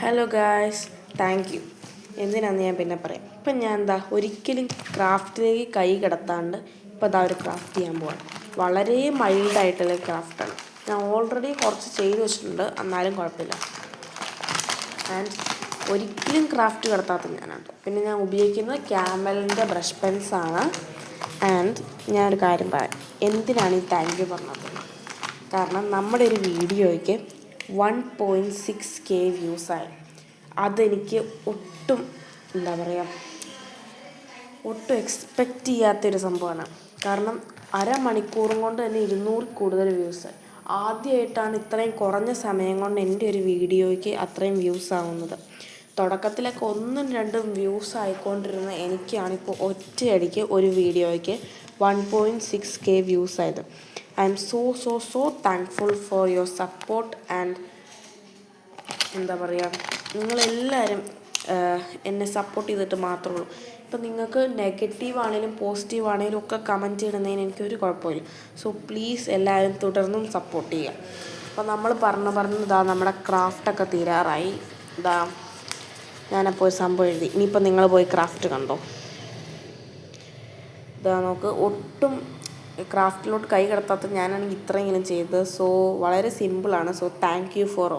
Hello guys, thank you. എന്തിനാന്ന് ഞാൻ പിന്നെ പറയാം. ഇപ്പം ഞാൻ ഒരിക്കലും ക്രാഫ്റ്റിലേക്ക് കൈ കിടത്താണ്ട് ഇപ്പം ഒരു ക്രാഫ്റ്റ് ചെയ്യാൻ പോവാണ്. വളരെ മൈൽഡായിട്ടുള്ള ക്രാഫ്റ്റാണ്. ഞാൻ ഓൾറെഡി കുറച്ച് ചെയ്ത് വെച്ചിട്ടുണ്ട്, എന്നാലും കുഴപ്പമില്ല. ആൻഡ് ഒരിക്കലും ക്രാഫ്റ്റ് കിടത്താത്ത ഞാനുണ്ട്. പിന്നെ ഞാൻ ഉപയോഗിക്കുന്നത് ക്യാമലിൻ്റെ ബ്രഷ് പെൻസാണ്. ആൻഡ് ഞാനൊരു കാര്യം പറയാം, എന്തിനാണ് ഈ താങ്ക് യു പറഞ്ഞത്. കാരണം നമ്മുടെ ഒരു വീഡിയോയ്ക്ക് 1.6K വ്യൂസായി. അതെനിക്ക് ഒട്ടും ഒട്ടും എക്സ്പെക്റ്റ് ചെയ്യാത്തൊരു സംഭവമാണ്. കാരണം അരമണിക്കൂറും കൊണ്ട് തന്നെ 200 കൂടുതൽ വ്യൂസ്. ആദ്യമായിട്ടാണ് ഇത്രയും കുറഞ്ഞ സമയം കൊണ്ട് എൻ്റെ ഒരു വീഡിയോയ്ക്ക് അത്രയും വ്യൂസ് ആവുന്നത്. തുടക്കത്തിലൊക്കെ 1-2 വ്യൂസ് ആയിക്കൊണ്ടിരുന്ന എനിക്കാണിപ്പോൾ ഒറ്റയടിക്ക് ഒരു വീഡിയോയ്ക്ക് 1.6K വ്യൂസ് ആയത്. I M so thankful for your support and നിങ്ങളെല്ലാവരും എന്നെ സപ്പോർട്ട് ചെയ്തിട്ട് മാത്രമേ ഉള്ളൂ. ഇപ്പം നിങ്ങൾക്ക് നെഗറ്റീവ് ആണെങ്കിലും പോസിറ്റീവ് ആണെങ്കിലും ഒക്കെ കമൻറ്റ് ഇടുന്നതിന് എനിക്കൊരു കുഴപ്പമില്ല. സോ പ്ലീസ് എല്ലാവരും തുടർന്നും സപ്പോർട്ട് ചെയ്യുക. അപ്പം നമ്മൾ പറഞ്ഞ് നമ്മുടെ ക്രാഫ്റ്റൊക്കെ തീരാറായി. ഞാനപ്പോൾ ഒരു സംഭവം എഴുതി. ഇനിയിപ്പോൾ നിങ്ങൾ പോയി ക്രാഫ്റ്റ് കണ്ടോ. നോക്ക്, ഒട്ടും ക്രാഫ്റ്റിലോട്ട് കൈ കിടത്താത്ത ഞാനാണെങ്കിൽ ഇത്രയെങ്കിലും ചെയ്തത്. സോ വളരെ സിമ്പിളാണ്. So thank you for